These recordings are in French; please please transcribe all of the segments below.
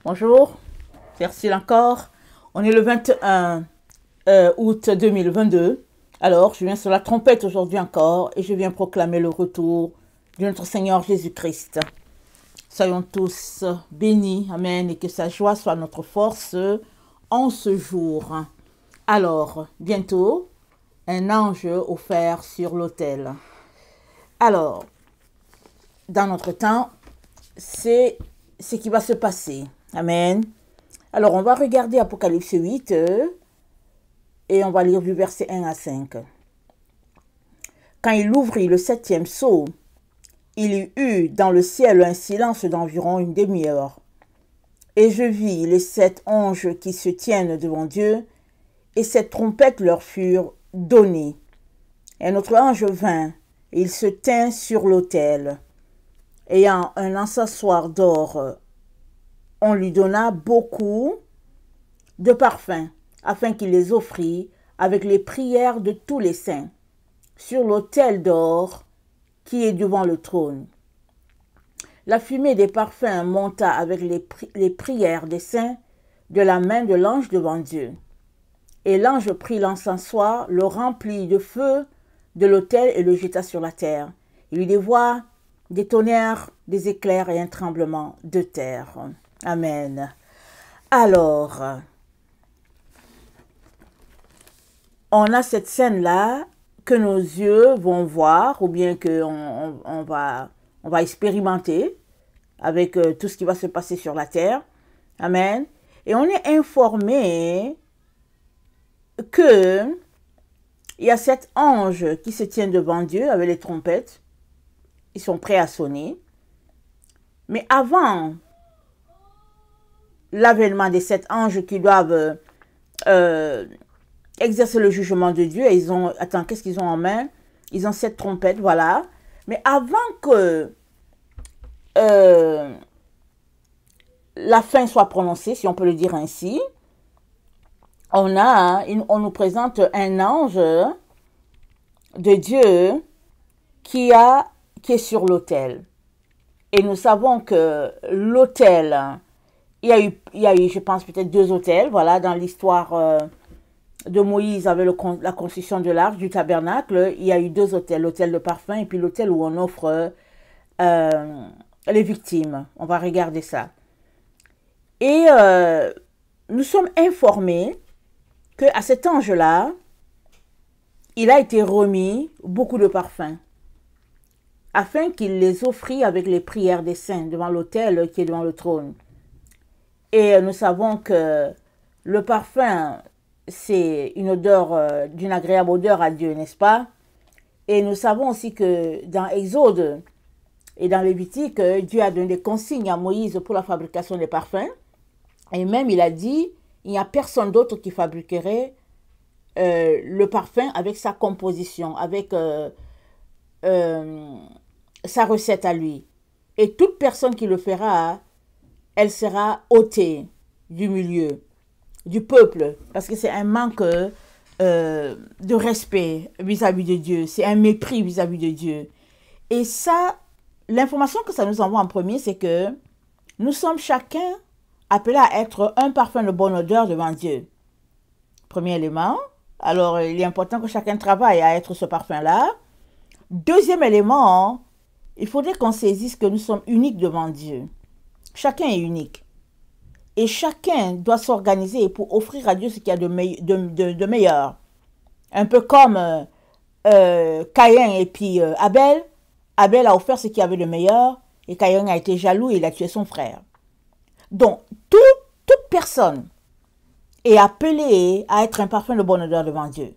Bonjour, merci encore. On est le 21 août 2022. Alors, je viens sur la trompette aujourd'hui encore et je viens proclamer le retour de notre Seigneur Jésus-Christ. Soyons tous bénis, amen, et que sa joie soit notre force en ce jour. Alors, bientôt, un ange offert sur l'autel. Alors, dans notre temps, c'est ce qui va se passer. Amen. Alors, on va regarder Apocalypse 8 et on va lire du verset 1 à 5. Quand il ouvrit le 7e sceau, il y eut dans le ciel un silence d'environ une demi-heure. Et je vis les 7 anges qui se tiennent devant Dieu, et 7 trompettes leur furent données. Un autre ange vint, et il se tint sur l'autel. Ayant un encensoir d'or, on lui donna beaucoup de parfums, afin qu'il les offrît avec les prières de tous les saints, sur l'autel d'or qui est devant le trône. La fumée des parfums monta avec les prières des saints de la main de l'ange devant Dieu. Et l'ange prit l'encensoir, le remplit de feu de l'autel et le jeta sur la terre. Il eut des voix, des tonnerres, des éclairs et un tremblement de terre. Amen. Alors, on a cette scène-là que nos yeux vont voir ou bien qu'on va expérimenter avec tout ce qui va se passer sur la terre. Amen. Et on est informé que il y a 7 anges qui se tiennent devant Dieu avec les trompettes. Ils sont prêts à sonner. Mais avant l'avènement des 7 anges qui doivent exercer le jugement de Dieu, et ils ont, attends, qu'est-ce qu'ils ont en main? Ils ont 7 trompettes, voilà. Mais avant que la fin soit prononcée, si on peut le dire ainsi, on nous présente un ange de Dieu qui est sur l'autel. Et nous savons que l'autel, il y a eu, je pense, peut-être 2 autels, voilà, dans l'histoire de Moïse avec la construction de l'arche, du tabernacle. Il y a eu 2 autels, l'autel de parfum et puis l'autel où on offre les victimes. On va regarder ça. Et nous sommes informés qu'à cet ange-là, il a été remis beaucoup de parfums, afin qu'il les offrit avec les prières des saints devant l'autel qui est devant le trône. Et nous savons que le parfum, c'est une odeur, d'une agréable odeur à Dieu, n'est-ce pas? Et nous savons aussi que dans Exode et dans Lévitique, Dieu a donné des consignes à Moïse pour la fabrication des parfums. Et même il a dit, il n'y a personne d'autre qui fabriquerait le parfum avec sa composition, avec sa recette à lui. Et toute personne qui le fera, elle sera ôtée du milieu, du peuple, parce que c'est un manque de respect vis-à-vis de Dieu, c'est un mépris vis-à-vis de Dieu. Et ça, l'information que ça nous envoie en premier, c'est que nous sommes chacun appelés à être un parfum de bonne odeur devant Dieu. Premier élément. Alors, il est important que chacun travaille à être ce parfum-là. Deuxième élément, il faudrait qu'on saisisse que nous sommes uniques devant Dieu. Chacun est unique. Et chacun doit s'organiser pour offrir à Dieu ce qu'il y a de meilleur. Un peu comme Caïn et puis Abel. Abel a offert ce qu'il y avait de meilleur et Caïn a été jaloux et il a tué son frère. Donc, toute personne est appelée à être un parfum de bonne odeur devant Dieu.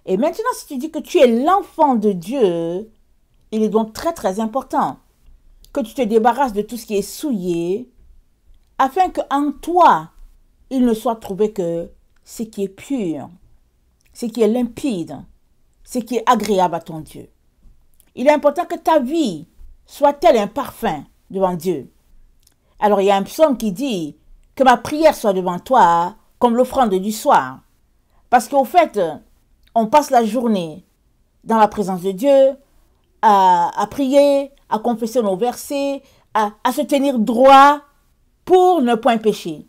Et maintenant, si tu dis que tu es l'enfant de Dieu, il est donc très très important que tu te débarrasses de tout ce qui est souillé, afin qu'en toi, il ne soit trouvé que ce qui est pur, ce qui est limpide, ce qui est agréable à ton Dieu. Il est important que ta vie soit tel un parfum devant Dieu. Alors il y a un psaume qui dit que ma prière soit devant toi comme l'offrande du soir. Parce qu'au fait, on passe la journée dans la présence de Dieu, à prier, à confesser nos versets, à se tenir droit pour ne point pécher.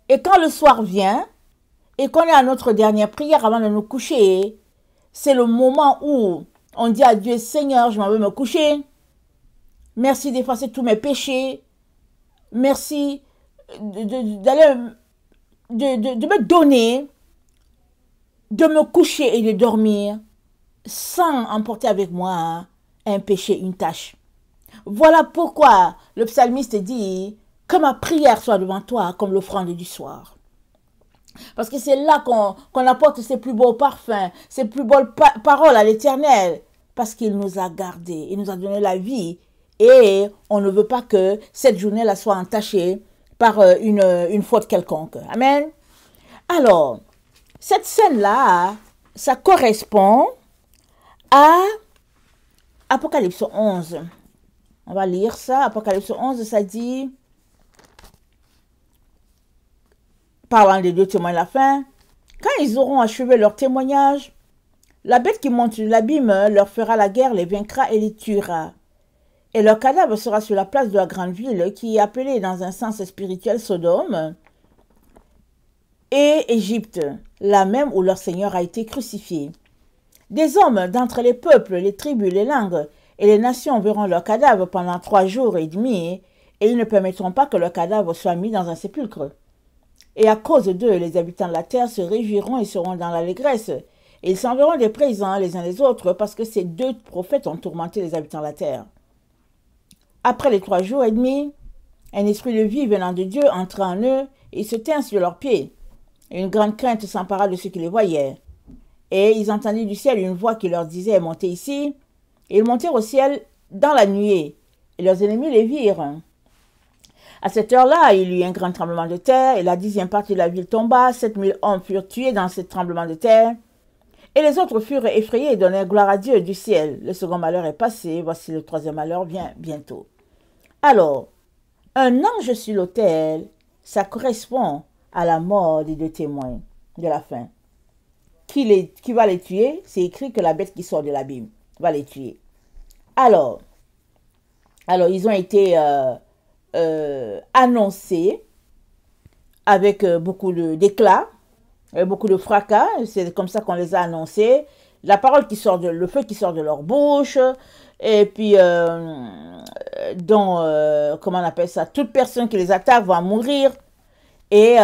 Et quand le soir vient, et qu'on est à notre dernière prière avant de nous coucher, c'est le moment où on dit à Dieu, Seigneur, je m'en vais me coucher. Merci d'effacer tous mes péchés. Merci de me donner, de me coucher et de dormir sans emporter avec moi un péché, une tâche. Voilà pourquoi le psalmiste dit que ma prière soit devant toi comme l'offrande du soir. Parce que c'est là qu'on apporte ses plus beaux parfums, ses plus belles paroles à l'Éternel. Parce qu'il nous a gardés, il nous a donné la vie. Et on ne veut pas que cette journée-là soit entachée par une faute quelconque. Amen. Alors, cette scène-là, ça correspond à Apocalypse 11. On va lire ça. Apocalypse 11, ça dit, parlant des deux témoins de la fin, quand ils auront achevé leur témoignage, la bête qui monte de l'abîme leur fera la guerre, les vaincra et les tuera. Et leur cadavre sera sur la place de la grande ville, qui est appelée dans un sens spirituel Sodome et Égypte, là même où leur Seigneur a été crucifié. Des hommes d'entre les peuples, les tribus, les langues et les nations verront leur cadavre pendant 3 jours et demi, et ils ne permettront pas que leur cadavre soit mis dans un sépulcre. Et à cause d'eux, les habitants de la terre se réjouiront et seront dans l'allégresse. Et ils s'enverront des présents les uns les autres, parce que ces 2 prophètes ont tourmenté les habitants de la terre. Après les 3 jours et demi, un esprit de vie venant de Dieu entra en eux, et ils se tinrent sur leurs pieds. Et une grande crainte s'empara de ceux qui les voyaient. Et ils entendirent du ciel une voix qui leur disait « Montez ici ». Et ils montèrent au ciel dans la nuée, et leurs ennemis les virent. À cette heure-là, il y eut un grand tremblement de terre, et la 10e partie de la ville tomba, 7000 hommes furent tués dans ce tremblement de terre. Et les autres furent effrayés et donnèrent gloire à Dieu du ciel. Le second malheur est passé, voici le 3e malheur vient bientôt. Alors, un ange sur l'autel, ça correspond à la mort des 2 témoins de la fin. Qui va les tuer? C'est écrit que la bête qui sort de l'abîme va les tuer. Alors ils ont été annoncés avec beaucoup d'éclat, beaucoup de fracas. C'est comme ça qu'on les a annoncés. La parole qui sort le feu qui sort de leur bouche, et puis comment on appelle ça, toute personne qui les attaque va mourir. Et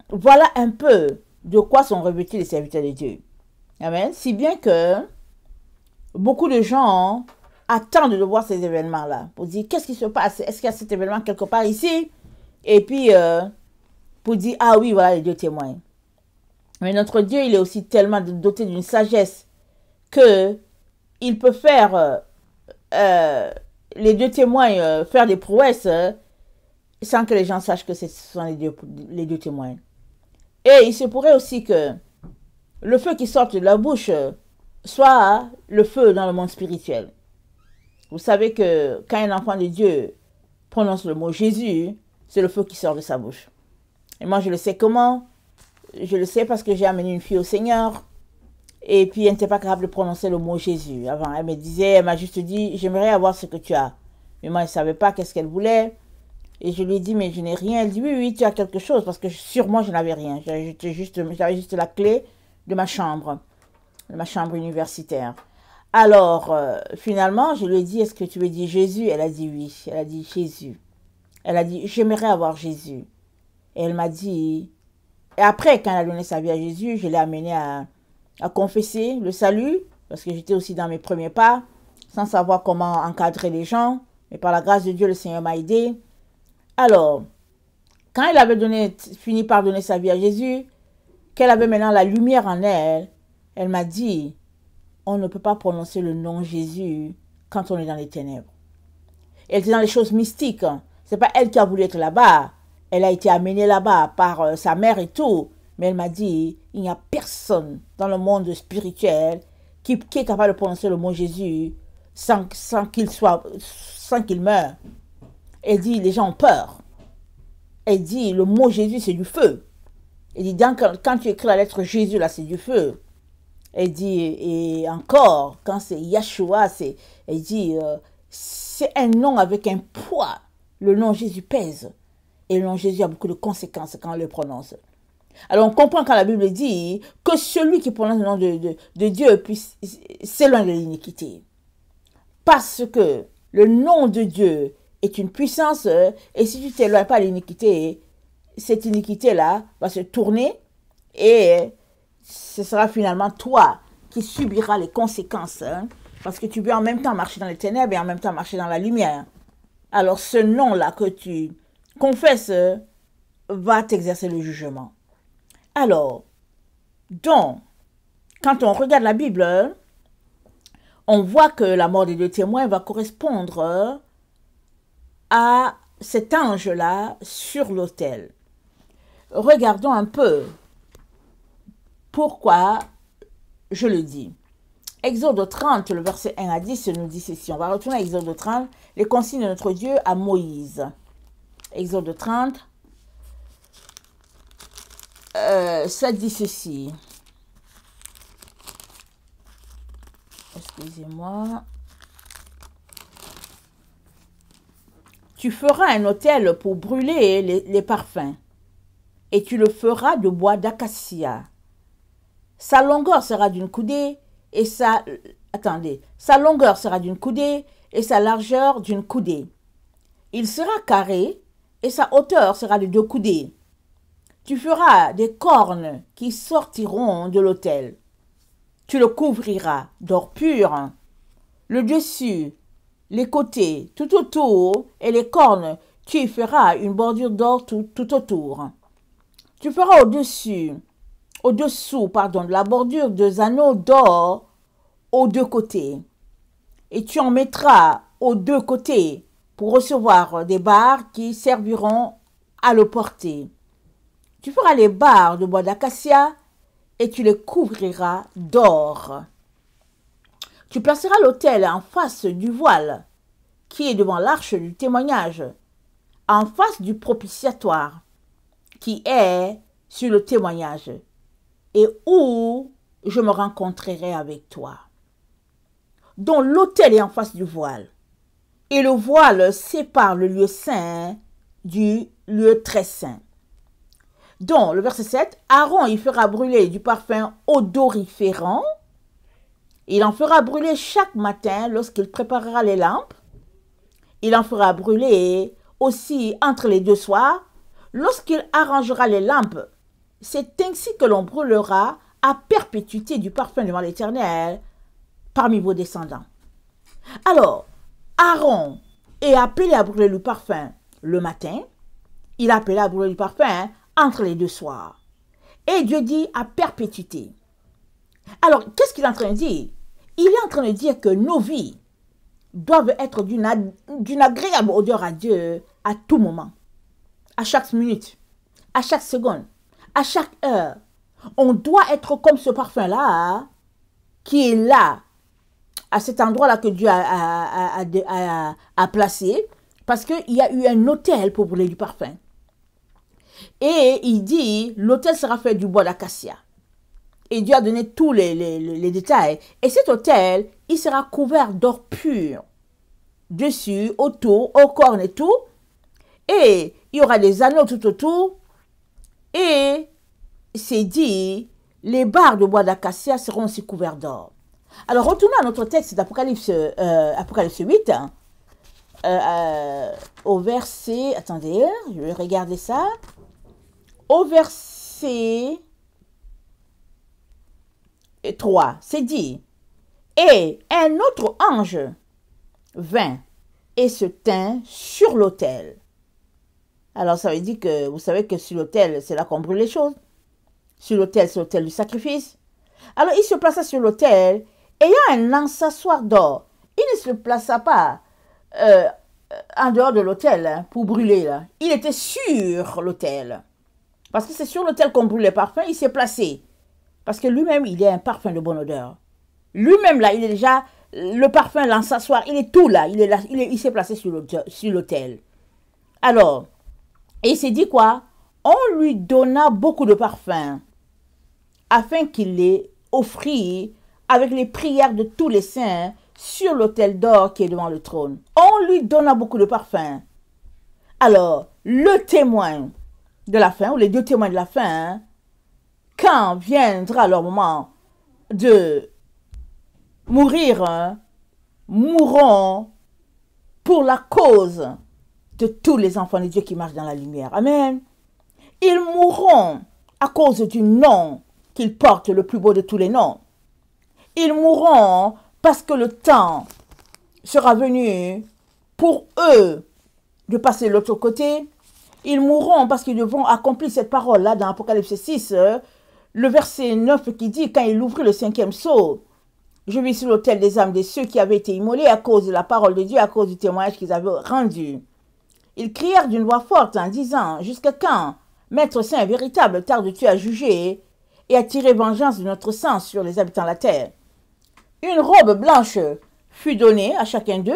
voilà un peu de quoi sont revêtus les serviteurs de Dieu. Amen. Si bien que beaucoup de gens attendent de voir ces événements-là pour dire qu'est-ce qui se passe, est-ce qu'il y a cet événement quelque part ici, et puis pour dire ah oui, voilà les 2 témoins. Mais notre Dieu, il est aussi tellement doté d'une sagesse que il peut faire les 2 témoins faire des prouesses sans que les gens sachent que ce sont les deux témoins. Et il se pourrait aussi que le feu qui sort de la bouche soit le feu dans le monde spirituel. Vous savez que quand un enfant de Dieu prononce le mot Jésus, c'est le feu qui sort de sa bouche. Et moi, je le sais comment. Je le sais parce que j'ai amené une fille au Seigneur. Et puis, elle n'était pas capable de prononcer le mot Jésus. Avant, elle m'a juste dit, j'aimerais avoir ce que tu as. Mais moi, je ne savais pas qu'est-ce qu'elle voulait. Et je lui ai dit, mais je n'ai rien. Elle dit, oui, oui, tu as quelque chose. Parce que sûrement, je n'avais rien. J'avais juste la clé de ma chambre universitaire. Alors, finalement, je lui ai dit, est-ce que tu veux dire Jésus? Elle a dit oui. Elle a dit Jésus. Elle a dit, j'aimerais avoir Jésus. Et elle m'a dit... Et après, quand elle a donné sa vie à Jésus, je l'ai amenée à confesser le salut, parce que j'étais aussi dans mes premiers pas, sans savoir comment encadrer les gens. Mais par la grâce de Dieu, le Seigneur m'a aidé. Alors, quand elle avait fini par donner sa vie à Jésus, qu'elle avait maintenant la lumière en elle, elle m'a dit, on ne peut pas prononcer le nom Jésus quand on est dans les ténèbres. Elle était dans les choses mystiques. C'est pas elle qui a voulu être là-bas. Elle a été amenée là-bas par sa mère et tout. Mais elle m'a dit, il n'y a personne dans le monde spirituel qui est capable de prononcer le mot Jésus sans qu'il meure. Elle dit, les gens ont peur. Elle dit, le mot Jésus, c'est du feu. Elle dit, quand tu écris la lettre Jésus, là, c'est du feu. Elle dit, et encore, quand c'est Yeshua, elle dit, c'est un nom avec un poids. Le nom Jésus pèse. Et le nom Jésus a beaucoup de conséquences quand on le prononce. Alors on comprend quand la Bible dit que celui qui prononce le nom de Dieu puisse s'éloigner de l'iniquité. Parce que le nom de Dieu est une puissance et si tu ne t'éloignes pas de l'iniquité, cette iniquité-là va se tourner et ce sera finalement toi qui subiras les conséquences. Parce que tu peux en même temps marcher dans les ténèbres et en même temps marcher dans la lumière. Alors ce nom-là que tu confesses va t'exercer le jugement. Alors, donc, quand on regarde la Bible, on voit que la mort des deux témoins va correspondre à cet ange-là sur l'autel. Regardons un peu pourquoi je le dis. Exode 30, le verset 1 à 10 nous dit ceci. On va retourner à Exode 30, les consignes de notre Dieu à Moïse. Exode 30, ça dit ceci. Excusez-moi. Tu feras un autel pour brûler les parfums, et tu le feras de bois d'acacia. Sa longueur sera d'une coudée, et sa longueur sera d'une coudée, et sa largeur d'une coudée. Il sera carré, et sa hauteur sera de 2 coudées. Tu feras des cornes qui sortiront de l'autel. Tu le couvriras d'or pur, le dessus, les côtés, tout autour, et les cornes, tu y feras une bordure d'or tout autour. Tu feras au-dessous, de la bordure 2 anneaux d'or aux 2 côtés. Et tu en mettras aux 2 côtés pour recevoir des barres qui serviront à le porter. Tu feras les barres de bois d'acacia et tu les couvriras d'or. Tu placeras l'autel en face du voile qui est devant l'arche du témoignage, en face du propitiatoire qui est sur le témoignage et où je me rencontrerai avec toi. Donc l'autel est en face du voile et le voile sépare le lieu saint du lieu très saint. Donc, le verset 7, Aaron y fera brûler du parfum odoriférant. Il en fera brûler chaque matin lorsqu'il préparera les lampes. Il en fera brûler aussi entre les 2 soirs lorsqu'il arrangera les lampes. C'est ainsi que l'on brûlera à perpétuité du parfum devant l'Éternel parmi vos descendants. Alors, Aaron est appelé à brûler le parfum le matin. Il est appelé à brûler le parfum entre les 2 soirs. Et Dieu dit à perpétuité. Alors, qu'est-ce qu'il est en train de dire? Il est en train de dire que nos vies doivent être d'une agréable odeur à Dieu à tout moment, à chaque minute, à chaque seconde, à chaque heure. On doit être comme ce parfum-là qui est là, à cet endroit-là que Dieu a placé, parce qu'il y a eu un autel pour brûler du parfum. Et il dit, l'autel sera fait du bois d'acacia. Et Dieu a donné tous les détails. Et cet autel, il sera couvert d'or pur. Dessus, autour, aux cornes et tout. Et il y aura des anneaux tout autour. Et c'est dit, les barres de bois d'acacia seront aussi couvertes d'or. Alors, retournons à notre texte d'Apocalypse 8. Au verset, attendez, je vais regarder ça. Au verset 3, c'est dit, et un autre ange vint et se tint sur l'autel. Alors ça veut dire que, vous savez que sur l'autel, c'est là qu'on brûle les choses. Sur l'autel, c'est l'autel du sacrifice. Alors il se plaça sur l'autel, ayant un encensoir d'or. Il ne se plaça pas en dehors de l'autel pour brûler. Là. Il était sur l'autel. Parce que c'est sur l'autel qu'on brûle les parfums, il s'est placé. Parce que lui-même, il est un parfum de bonne odeur. Lui-même, là, il est déjà, le parfum, l'encensoir, il est tout là. Il s'est placé sur l'autel. Alors, et il s'est dit quoi? On lui donna beaucoup de parfums, afin qu'il les offrit avec les prières de tous les saints sur l'autel d'or qui est devant le trône. On lui donna beaucoup de parfums. Alors, le témoin de la fin, ou les deux témoins de la fin, quand viendra leur moment de mourir, mourront pour la cause de tous les enfants de Dieu qui marchent dans la lumière. Amen. Ils mourront à cause du nom qu'ils portent, le plus beau de tous les noms. Ils mourront parce que le temps sera venu pour eux de passer de l'autre côté. Ils mourront parce qu'ils devront accomplir cette parole-là dans Apocalypse 6, le verset 9 qui dit, quand il ouvrit le 5e sceau, je vis sur l'autel des âmes de ceux qui avaient été immolés à cause de la parole de Dieu, à cause du témoignage qu'ils avaient rendu. Ils crièrent d'une voix forte en disant, jusqu'à quand, Maître Saint et véritable, tardes-tu à juger et à tirer vengeance de notre sang sur les habitants de la terre? Une robe blanche fut donnée à chacun d'eux,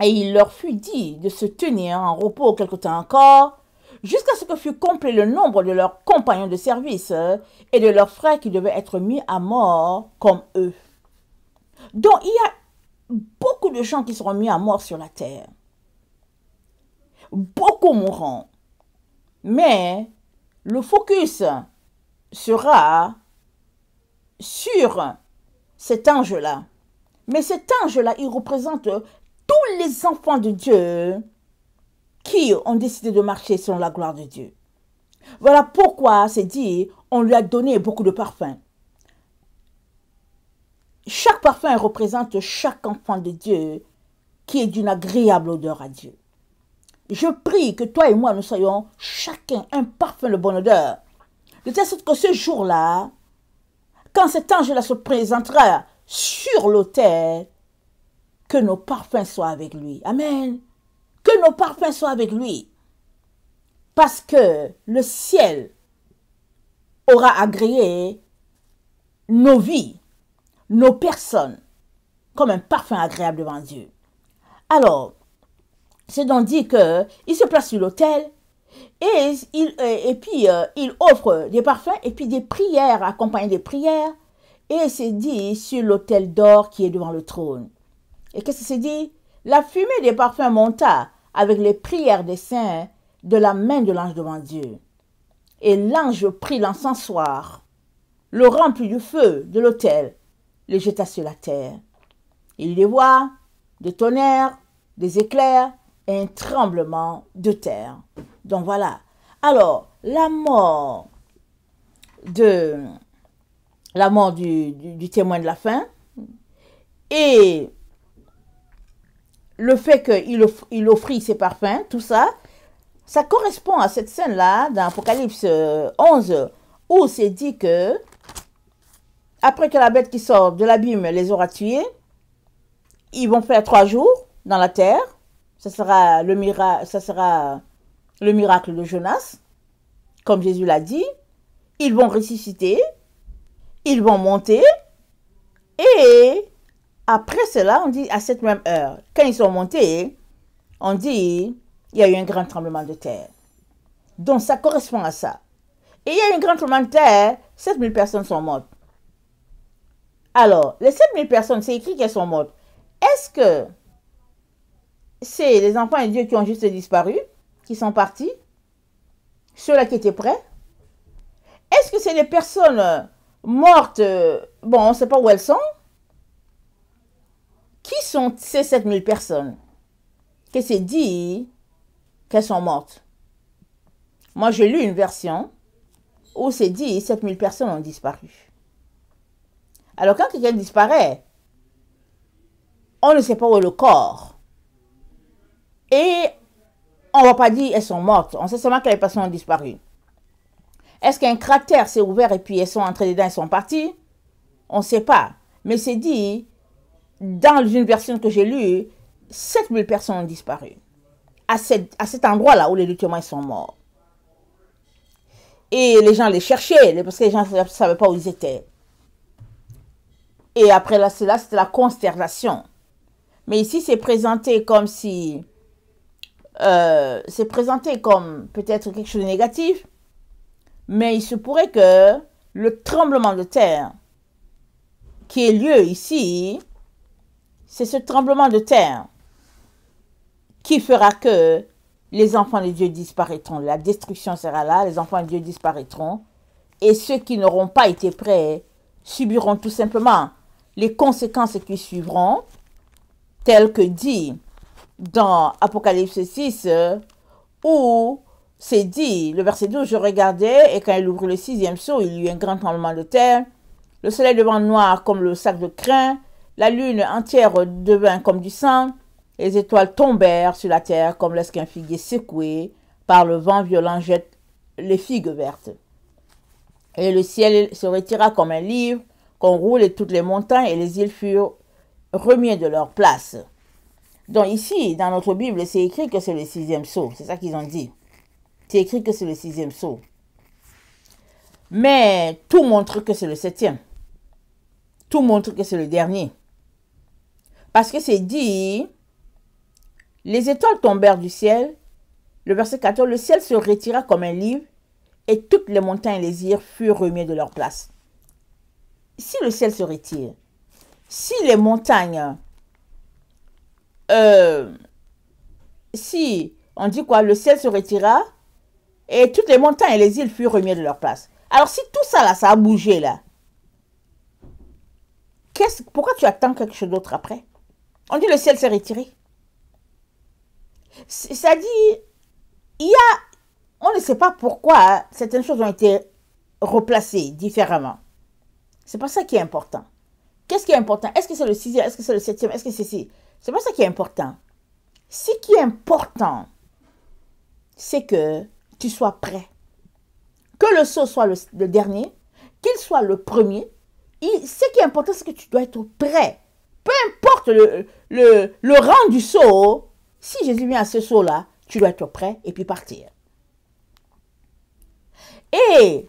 et il leur fut dit de se tenir en repos quelque temps encore, jusqu'à ce que fût complet le nombre de leurs compagnons de service et de leurs frères qui devaient être mis à mort comme eux. Donc, il y a beaucoup de gens qui seront mis à mort sur la terre. Beaucoup mourront. Mais le focus sera sur cet ange-là. Mais cet ange-là, il représente tous les enfants de Dieu qui ont décidé de marcher selon la gloire de Dieu. Voilà pourquoi c'est dit, on lui a donné beaucoup de parfums. Chaque parfum représente chaque enfant de Dieu qui est d'une agréable odeur à Dieu. Je prie que toi et moi, nous soyons chacun un parfum de bonne odeur. De telle sorte que ce jour-là, quand cet ange-là se présentera sur l'autel, que nos parfums soient avec lui. Amen. Que nos parfums soient avec lui. Parce que le ciel aura agréé nos vies, nos personnes, comme un parfum agréable devant Dieu. Alors, c'est donc dit qu'il se place sur l'autel et puis il offre des parfums et puis des prières, accompagnées des prières. Et c'est dit sur l'autel d'or qui est devant le trône. Et qu'est-ce que c'est dit? La fumée des parfums monta avec les prières des saints de la main de l'ange devant Dieu. Et l'ange prit l'encensoir, le remplit du feu de l'autel, le jeta sur la terre. Il y des voix, des tonnerres, des éclairs et un tremblement de terre. Donc voilà. Alors, la mort du témoin de la fin et le fait qu'il offrit ses parfums, tout ça, ça correspond à cette scène-là dans Apocalypse 11 où c'est dit que après que la bête qui sort de l'abîme les aura tués, ils vont faire 3 jours dans la terre. Ça sera le miracle de Jonas, comme Jésus l'a dit. Ils vont ressusciter, ils vont monter, et après cela, on dit à cette même heure, quand ils sont montés, on dit, il y a eu un grand tremblement de terre. Donc ça correspond à ça. Et il y a eu un grand tremblement de terre, 7000 personnes sont mortes. Alors, les 7000 personnes, c'est écrit qu'elles sont mortes. Est-ce que c'est les enfants de Dieu qui ont juste disparu, qui sont partis, ceux-là qui étaient prêts? Est-ce que c'est des personnes mortes, bon, on ne sait pas où elles sont? Qui sont ces 7000 personnes que c'est dit qu'elles sont mortes? Moi, j'ai lu une version où c'est dit 7000 personnes ont disparu. Alors, quand quelqu'un disparaît, on ne sait pas où est le corps. Et on ne va pas dire elles sont mortes. On sait seulement que les personnes ont disparu. Est-ce qu'un cratère s'est ouvert et puis elles sont entrées dedans et sont parties? On ne sait pas. Mais c'est dit, dans une version que j'ai lue, 7000 personnes ont disparu. À cet endroit-là où les deux témoins sont morts. Et les gens les cherchaient, parce que les gens ne savaient pas où ils étaient. Et après là, c'était la consternation. Mais ici, c'est présenté comme si... c'est présenté comme peut-être quelque chose de négatif. Mais il se pourrait que le tremblement de terre qui ait lieu ici, c'est ce tremblement de terre qui fera que les enfants de Dieu disparaîtront. La destruction sera là, les enfants de Dieu disparaîtront. Et ceux qui n'auront pas été prêts subiront tout simplement les conséquences qui suivront, telles que dit dans Apocalypse 6, où c'est dit, le verset 12, je regardais, et quand il ouvrit le 6e sceau, il y eut un grand tremblement de terre. Le soleil devint noir comme le sac de crin, la lune entière devint comme du sang, les étoiles tombèrent sur la terre comme lorsqu'un figuier secoué par le vent violent jette les figues vertes. Et le ciel se retira comme un livre qu'on roule et toutes les montagnes et les îles furent remis de leur place. Donc ici, dans notre Bible, c'est écrit que c'est le 6e sceau. C'est ça qu'ils ont dit. C'est écrit que c'est le 6e sceau. Mais tout montre que c'est le 7e. Tout montre que c'est le dernier. Parce que c'est dit, les étoiles tombèrent du ciel. Le verset 14, le ciel se retira comme un livre et toutes les montagnes et les îles furent remis de leur place. Si le ciel se retire, si les montagnes, si on dit quoi, le ciel se retira et toutes les montagnes et les îles furent remis de leur place. Alors si tout ça là, ça a bougé là, pourquoi tu attends quelque chose d'autre après? On dit le ciel s'est retiré. Ça dit, on ne sait pas pourquoi certaines choses ont été replacées différemment. C'est pas ça qui est important. Qu'est-ce qui est important? Est-ce que c'est le 6e? Est-ce que c'est le 7e? Est-ce que c'est ci? C'est pas ça qui est important. Ce qui est important, c'est que tu sois prêt. Que le sceau soit le dernier, qu'il soit le premier. Ce qui est important, c'est que tu dois être prêt. Peu importe le rang du sceau, si Jésus vient à ce sceau-là, tu dois être prêt et puis partir. Et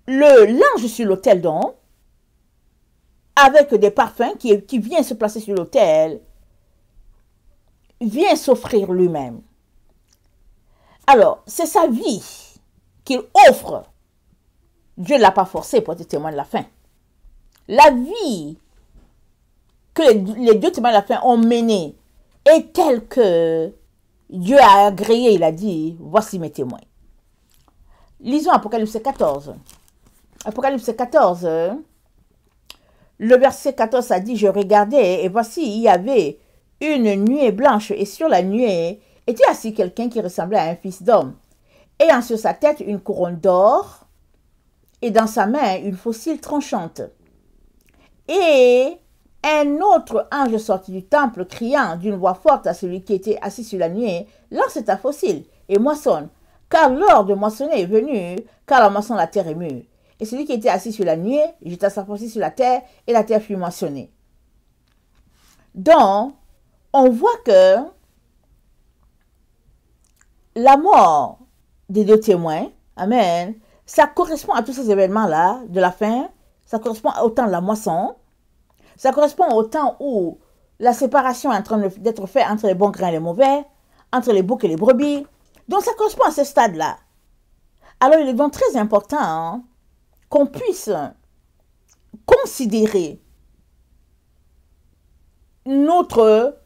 l'ange sur l'autel, donc, avec des parfums qui vient se placer sur l'autel, vient s'offrir lui-même. Alors, c'est sa vie qu'il offre. Dieu ne l'a pas forcé pour être témoin de la fin. La vie que les deux témoins de la fin ont menée est telle que Dieu a agréé, il a dit, voici mes témoins. Lisons Apocalypse 14. Apocalypse 14, le verset 14 a dit, je regardais et voici, il y avait une nuée blanche et sur la nuée était assis quelqu'un qui ressemblait à un fils d'homme, ayant sur sa tête une couronne d'or et dans sa main une faucille tranchante. Et un autre ange sortit du temple, criant d'une voix forte à celui qui était assis sur la nuée, lance ta faucille et moissonne, car l'heure de moissonner est venue, car la moisson de la terre est mûre. Et celui qui était assis sur la nuée jeta sa faucille sur la terre, et la terre fut moissonnée. Donc, on voit que la mort des deux témoins, amen, ça correspond à tous ces événements-là de la fin, ça correspond au temps de la moisson, ça correspond au temps où la séparation est en train d'être faite entre les bons grains et les mauvais, entre les boucs et les brebis. Donc ça correspond à ce stade-là. Alors il est donc très important qu'on puisse considérer notre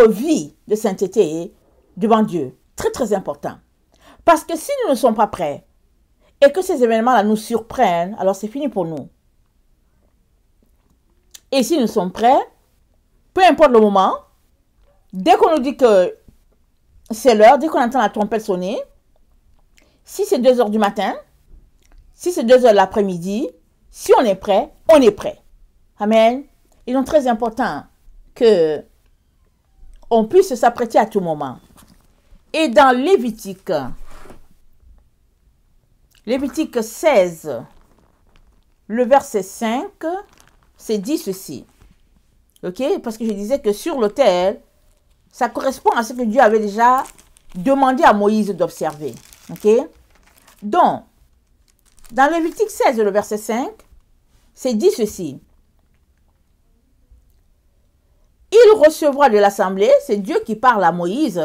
vie de sainteté devant Dieu. Très très important. Parce que si nous ne sommes pas prêts et que ces événements-là nous surprennent, alors c'est fini pour nous. Et si nous sommes prêts, peu importe le moment, dès qu'on nous dit que c'est l'heure, dès qu'on entend la trompette sonner, si c'est 2 heures du matin, si c'est 2 heures de l'après-midi, si on est prêt, on est prêt. Amen. Il est très important que on puisse s'apprêter à tout moment. Et dans Lévitique 16, le verset 5, c'est dit ceci. Ok? Parce que je disais que sur l'autel, ça correspond à ce que Dieu avait déjà demandé à Moïse d'observer. Ok? Donc, dans Lévitique 16, le verset 5, c'est dit ceci. Il recevra de l'assemblée, c'est Dieu qui parle à Moïse,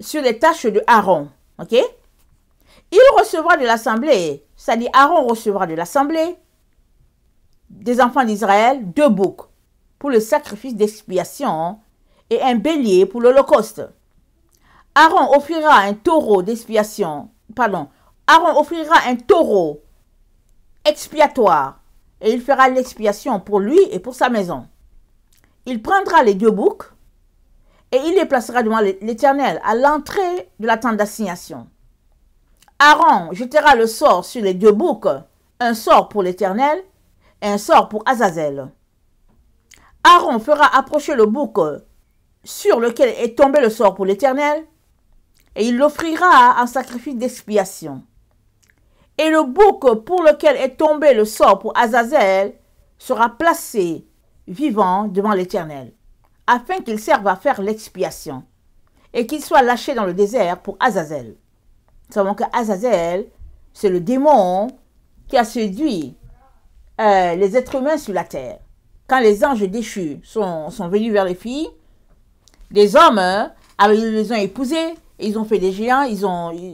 sur les tâches de Aaron. Ok? Il recevra de l'assemblée, c'est-à-dire Aaron recevra de l'assemblée des enfants d'Israël 2 boucs. pour le sacrifice d'expiation et un bélier pour l'holocauste. Aaron offrira un taureau d'expiation, Aaron offrira un taureau expiatoire et il fera l'expiation pour lui et pour sa maison. Il prendra les 2 boucs et il les placera devant l'Éternel à l'entrée de la tente d'assignation. Aaron jettera le sort sur les 2 boucs, un sort pour l'Éternel et un sort pour Azazel. Aaron fera approcher le bouc sur lequel est tombé le sort pour l'Éternel et il l'offrira en sacrifice d'expiation. Et le bouc pour lequel est tombé le sort pour Azazel sera placé vivant devant l'Éternel, afin qu'il serve à faire l'expiation, et qu'il soit lâché dans le désert pour Azazel. Nous savons que Azazel, c'est le démon qui a séduit les êtres humains sur la terre. Quand les anges déchus sont venus vers les filles, les hommes, alors ils les ont épousés, ils ont fait des géants,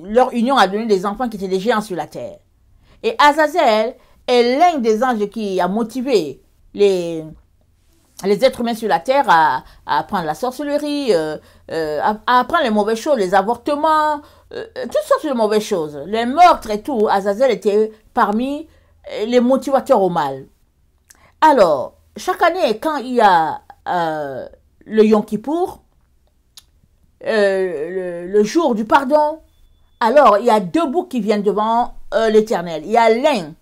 leur union a donné des enfants qui étaient des géants sur la terre. Et Azazel est l'un des anges qui a motivé les êtres humains sur la terre à apprendre la sorcellerie, à apprendre les mauvaises choses, les avortements, toutes sortes de mauvaises choses. Les meurtres et tout, Azazel était parmi les motivateurs au mal. Alors, chaque année, quand il y a le Yom Kippour, le jour du pardon, alors il y a 2 boucs qui viennent devant l'Éternel. Il y a l'un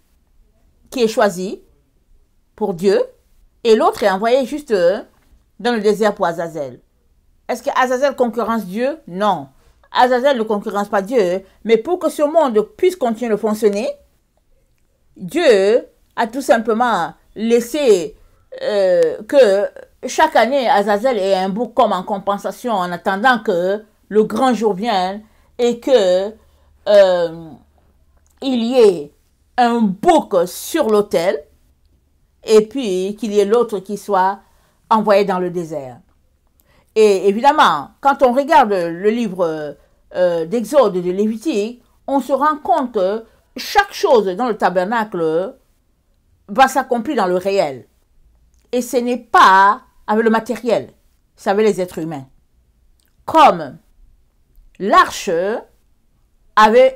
qui est choisi pour Dieu et l'autre est envoyé juste dans le désert pour Azazel. Est-ce que Azazel concurrence Dieu? Non. Azazel ne concurrence pas Dieu, mais pour que ce monde puisse continuer de fonctionner, Dieu a tout simplement laissé que chaque année, Azazel ait un bouc comme en compensation en attendant que le grand jour vienne et que il y ait un bouc sur l'autel et puis qu'il y ait l'autre qui soit envoyé dans le désert. Et évidemment, quand on regarde le livre d'Exode et de Lévitique, on se rend compte que chaque chose dans le tabernacle va s'accomplir dans le réel. Et ce n'est pas avec le matériel, c'est avec les êtres humains. Comme l'arche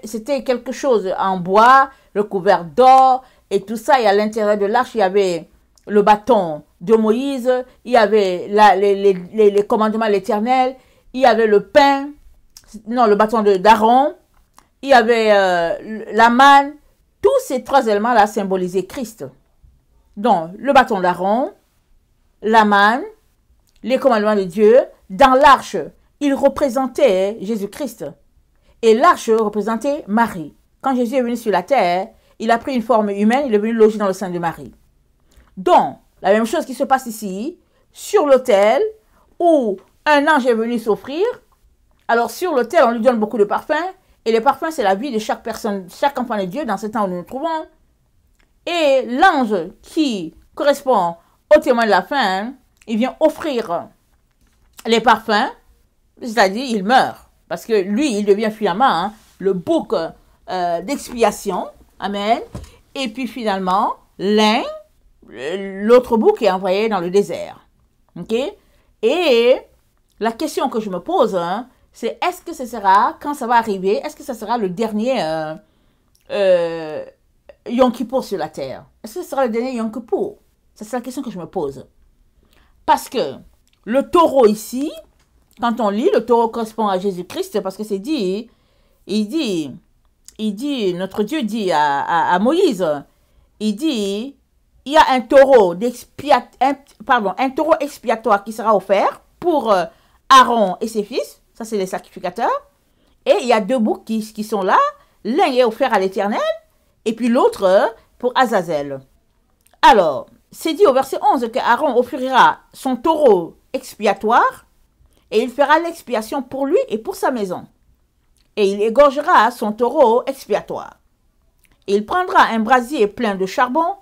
c'était quelque chose en bois, recouvert d'or et tout ça, et à l'intérieur de l'arche, il y avait le bâton de Moïse, il y avait les commandements de l'Éternel, il y avait le pain, le bâton d'Aaron, il y avait la manne. Tous ces 3 éléments-là symbolisaient Christ. Donc, le bâton d'Aaron, la manne, les commandements de Dieu, dans l'arche, il représentait Jésus-Christ. Et l'arche représentait Marie. Quand Jésus est venu sur la terre, il a pris une forme humaine, il est venu loger dans le sein de Marie. Donc, la même chose qui se passe ici, sur l'autel, où un ange est venu s'offrir. Alors, sur l'autel, on lui donne beaucoup de parfums, et les parfums, c'est la vie de chaque personne, chaque enfant de Dieu, dans ce temps où nous nous trouvons. Et l'ange qui correspond au témoin de la fin, il vient offrir les parfums, c'est-à-dire il meurt. Parce que lui, il devient finalement le bouc d'expiation. Amen. Et puis finalement, l'autre bouc est envoyé dans le désert. Ok? Et la question que je me pose, c'est est-ce que ce sera, quand ça va arriver, est-ce que ce sera le dernier Yom Kippour sur la terre? Est-ce que ce sera le dernier Yom Kippour? C'est la question que je me pose. Parce que le taureau ici, quand on lit, le taureau correspond à Jésus-Christ parce que c'est dit, notre Dieu dit à Moïse, il dit, il y a un taureau expiatoire qui sera offert pour Aaron et ses fils, ça c'est les sacrificateurs, et il y a 2 boucs qui sont là, l'un est offert à l'Éternel, et puis l'autre pour Azazel. Alors, c'est dit au verset 11 que Aaron offrira son taureau expiatoire, et il fera l'expiation pour lui et pour sa maison. Et il égorgera son taureau expiatoire. Et il prendra un brasier plein de charbon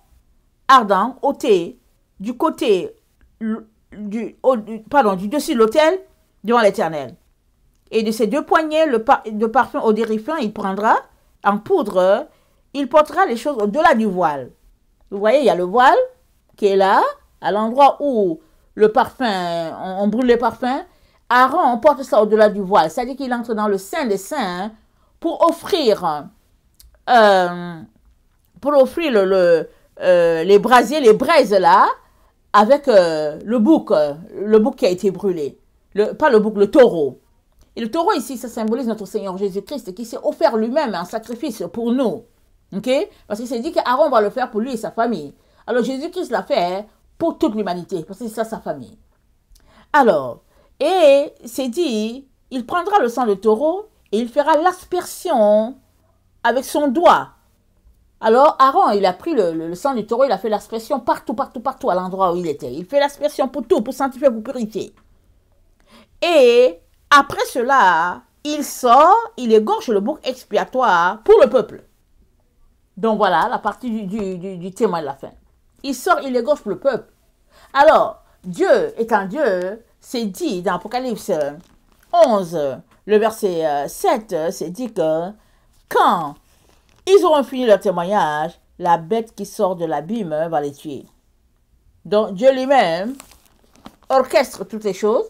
ardent ôté du dessus de l'autel devant l'Éternel. Et de ses 2 poignées de parfum odoriflant, il prendra en poudre, il portera les choses au-delà du voile. Vous voyez, il y a le voile qui est là, à l'endroit où le parfum, on brûle les parfums, Aaron porte ça au-delà du voile. C'est-à-dire qu'il entre dans le Saint des Saints pour offrir les brasiers, les braises là, avec le bouc qui a été brûlé. Pas le bouc, le taureau. Et le taureau ici, ça symbolise notre Seigneur Jésus-Christ qui s'est offert lui-même en sacrifice pour nous. Ok? Parce qu'il s'est dit qu'Aaron va le faire pour lui et sa famille. Alors Jésus-Christ l'a fait pour toute l'humanité, parce que c'est ça sa famille. Alors, et c'est dit, il prendra le sang de taureau et il fera l'aspersion avec son doigt. Alors Aaron, il a pris le sang du taureau, il a fait l'aspersion partout à l'endroit où il était. Il fait l'aspersion pour tout, pour sanctifier, pour purifier. Et après cela, il sort, il égorge le bouc expiatoire pour le peuple. Donc voilà la partie du témoin de la fin. Il sort, il égorge pour le peuple. Alors, Dieu étant Dieu, c'est dit dans Apocalypse 11, le verset 7, c'est dit que quand ils auront fini leur témoignage, la bête qui sort de l'abîme va les tuer. Donc Dieu lui-même orchestre toutes les choses.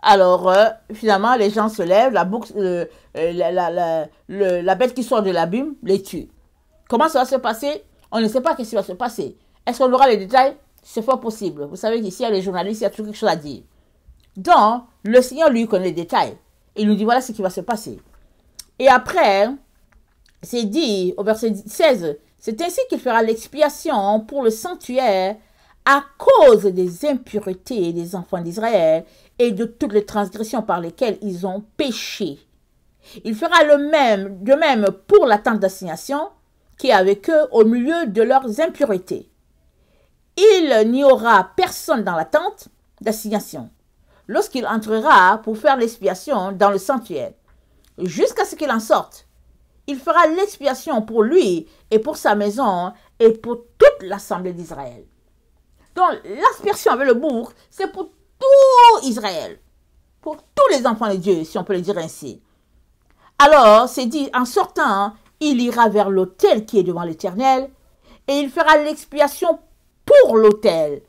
Alors, finalement, les gens se lèvent, la bête qui sort de l'abîme les tue. Comment ça va se passer? On ne sait pas ce qui va se passer. Est-ce qu'on aura les détails? C'est fort possible. Vous savez qu'ici, il y a les journalistes, il y a toujours quelque chose à dire. Donc, le Seigneur, lui, connaît les détails. Il nous dit, voilà ce qui va se passer. Et après, c'est dit au verset 16, c'est ainsi qu'il fera l'expiation pour le sanctuaire à cause des impuretés des enfants d'Israël et de toutes les transgressions par lesquelles ils ont péché. Il fera de même pour la tente d'assignation qui est avec eux au milieu de leurs impuretés. Il n'y aura personne dans la tente d'assignation lorsqu'il entrera pour faire l'expiation dans le sanctuaire, jusqu'à ce qu'il en sorte. Il fera l'expiation pour lui et pour sa maison et pour toute l'assemblée d'Israël. Donc, l'aspersion avec le bouc, c'est pour tout Israël, pour tous les enfants de Dieu, si on peut le dire ainsi. Alors, c'est dit, en sortant, il ira vers l'autel qui est devant l'Éternel et il fera l'expiation pour l'autel.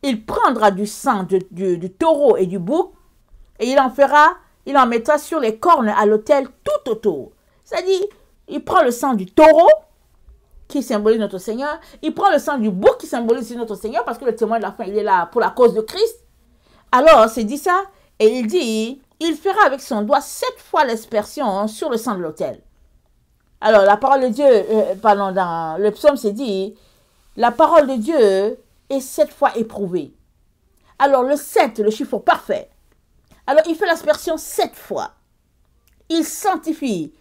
Il prendra du sang du taureau et du bouc et il en mettra sur les cornes à l'autel tout autour. C'est-à-dire, il prend le sang du taureau qui symbolise notre Seigneur, il prend le sang du bouc qui symbolise notre Seigneur parce que le témoin de la fin, il est là pour la cause de Christ. Alors, c'est dit ça et il dit, il fera avec son doigt 7 fois l'aspersion sur le sang de l'autel. Alors, la parole de Dieu, dans le psaume, c'est dit, la parole de Dieu est 7 fois éprouvée. Alors, le 7, le chiffre parfait. Alors, il fait l'aspersion 7 fois. Il sanctifie,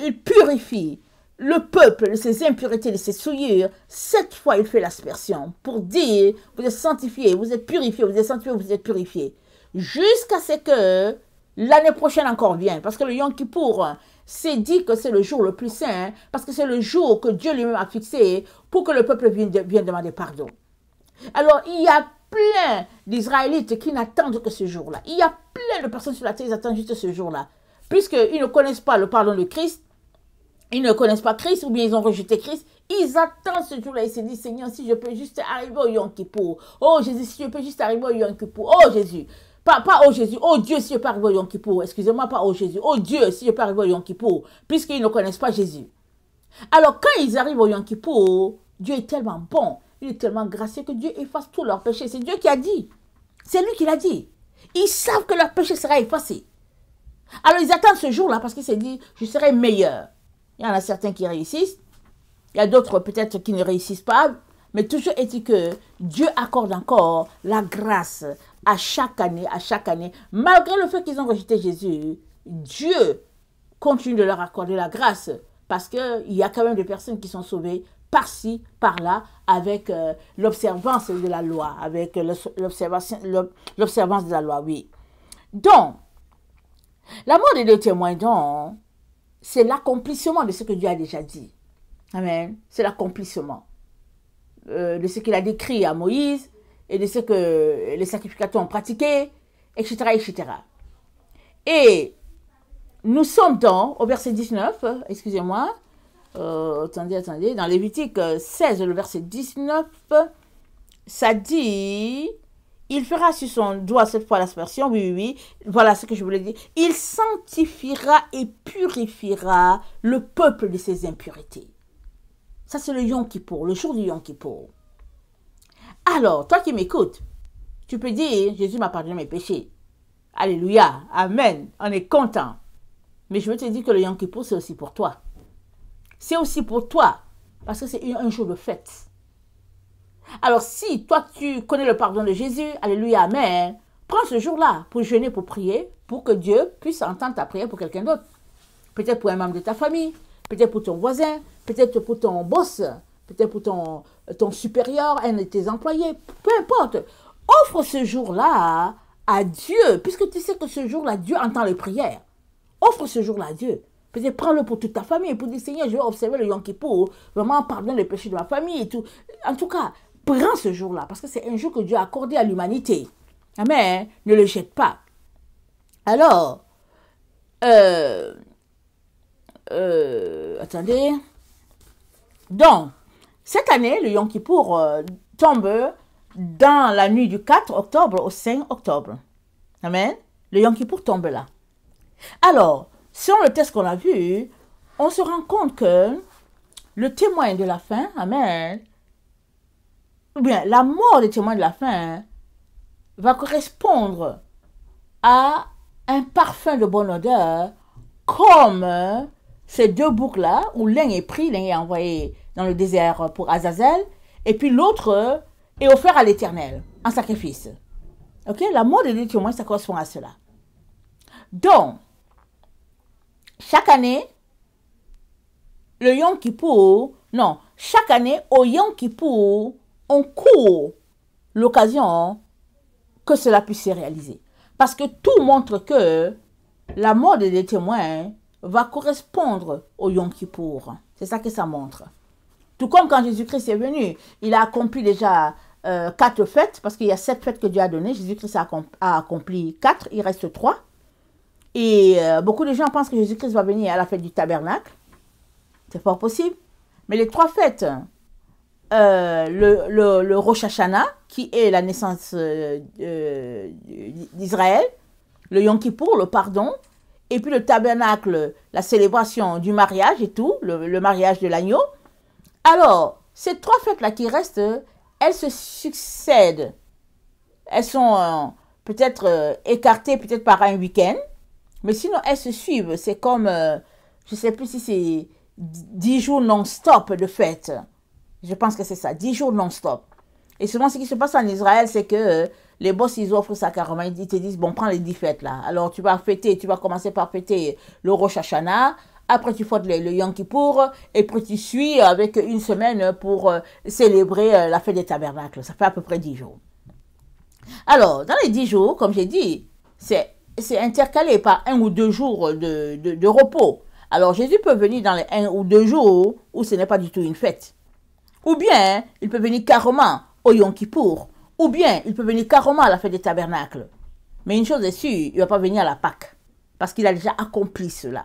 il purifie le peuple de ses impuretés, de ses souillures. 7 fois, il fait l'aspersion pour dire, vous êtes sanctifiés, vous êtes purifiés, vous êtes sanctifiés, vous êtes purifiés. Jusqu'à ce que l'année prochaine encore vienne. Parce que le Yom Kippour, c'est dit que c'est le jour le plus saint, parce que c'est le jour que Dieu lui-même a fixé pour que le peuple vienne demander pardon. Alors, il y a plein d'Israélites qui n'attendent que ce jour-là. Il y a plein de personnes sur la terre qui attendent juste ce jour-là. Puisqu'ils ne connaissent pas le pardon de Christ, ils ne connaissent pas Christ, ou bien ils ont rejeté Christ, ils attendent ce jour-là. Ils se disent, Seigneur, si je peux juste arriver au Yom Kippour. Oh Jésus, si je peux juste arriver au Yom Kippour. Oh Jésus. Pas oh Jésus, oh Dieu, si je peux arriver au Yom Kippour. Excusez-moi, pas oh Jésus. Oh Dieu, si je peux arriver au Yom Kippour. Puisqu'ils ne connaissent pas Jésus. Alors, quand ils arrivent au Yom Kippour, Dieu est tellement bon, il est tellement gracieux que Dieu efface tous leurs péchés. C'est Dieu qui a dit. C'est lui qui l'a dit. Ils savent que leur péché sera effacé. Alors, ils attendent ce jour-là parce qu'ils se disent, je serai meilleur. Il y en a certains qui réussissent. Il y a d'autres peut-être qui ne réussissent pas. Mais toujours est-il que Dieu accorde encore la grâce à chaque année. Malgré le fait qu'ils ont rejeté Jésus, Dieu continue de leur accorder la grâce. Parce qu'il y a quand même des personnes qui sont sauvées par-ci, par-là, avec l'observance de la loi. Avec l'observance de la loi, oui. Donc, la mort des deux témoins, donc, c'est l'accomplissement de ce que Dieu a déjà dit. Amen. C'est l'accomplissement de ce qu'il a décrit à Moïse et de ce que les sacrificateurs ont pratiqué, etc., etc. Et nous sommes au verset 19, excusez-moi, attendez, dans Lévitique 16, le verset 19, ça dit, Il fera sur son doigt cette fois l'aspersion, oui, oui, oui, voilà ce que je voulais dire. Il sanctifiera et purifiera le peuple de ses impuretés. Ça, c'est le Yom Kippour, le jour du Yom Kippour. Alors, toi qui m'écoutes, tu peux dire, Jésus m'a pardonné mes péchés. Alléluia, amen, on est content. Mais je veux te dire que le Yom Kippour, c'est aussi pour toi. C'est aussi pour toi, parce que c'est un jour de fête. Alors si toi tu connais le pardon de Jésus, alléluia, amen, prends ce jour-là pour jeûner, pour prier, pour que Dieu puisse entendre ta prière pour quelqu'un d'autre. Peut-être pour un membre de ta famille, peut-être pour ton voisin, peut-être pour ton boss, peut-être pour ton supérieur, un de tes employés, peu importe. Offre ce jour-là à Dieu, puisque tu sais que ce jour-là, Dieu entend les prières. Offre ce jour-là à Dieu. Peut-être prends-le pour toute ta famille, pour dire, Seigneur, je vais observer le Yom Kippour, vraiment pardonner les péchés de ma famille et tout. En tout cas, prends ce jour-là, parce que c'est un jour que Dieu a accordé à l'humanité. Amen. Ne le jette pas. Alors, attendez. Donc, cette année, le Yom Kippour tombe dans la nuit du 4 octobre au 5 octobre. Amen. Le Yom Kippour tombe là. Alors, selon le texte qu'on a vu, on se rend compte que le témoin de la fin, amen, ou bien la mort des témoins de la fin va correspondre à un parfum de bonne odeur, comme ces deux boucs-là, où l'un est pris, l'un est envoyé dans le désert pour Azazel, et puis l'autre est offert à l'Éternel en sacrifice. Ok? La mort des deux témoins, ça correspond à cela. Donc, chaque année, le Yom Kippour, non, chaque année, au Yom Kippour, on court l'occasion que cela puisse se réaliser. Parce que tout montre que la mort des témoins va correspondre au Yom Kippour. C'est ça que ça montre. Tout comme quand Jésus-Christ est venu, il a accompli déjà 4 fêtes, parce qu'il y a 7 fêtes que Dieu a données. Jésus-Christ a accompli 4, il reste 3. Et beaucoup de gens pensent que Jésus-Christ va venir à la fête du tabernacle. C'est fort possible. Mais les 3 fêtes, le Rosh Hashanah, qui est la naissance d'Israël, le Yom Kippour, le pardon, et puis le tabernacle, la célébration du mariage et tout, le mariage de l'agneau. Alors, ces 3 fêtes-là qui restent, elles se succèdent. Elles sont peut-être écartées peut-être par un week-end, mais sinon elles se suivent. C'est comme, je ne sais plus si c'est 10 jours non-stop de fête. Je pense que c'est ça, 10 jours non-stop. Et souvent, ce qui se passe en Israël, c'est que les boss, ils offrent ça carrément. Ils te disent, bon, prends les 10 fêtes là. Alors, tu vas commencer par fêter le Rosh Hashanah. Après, tu fêtes le Yom Kippour. Et puis, tu suis avec une semaine pour célébrer la fête des tabernacles. Ça fait à peu près 10 jours. Alors, dans les 10 jours, comme j'ai dit, c'est intercalé par 1 ou 2 jours de repos. Alors, Jésus peut venir dans les 1 ou 2 jours où ce n'est pas du tout une fête. Ou bien, il peut venir carrément au Yom Kippour. Ou bien, il peut venir carrément à la fête des tabernacles. Mais une chose est sûre, il ne va pas venir à la Pâque. Parce qu'il a déjà accompli cela.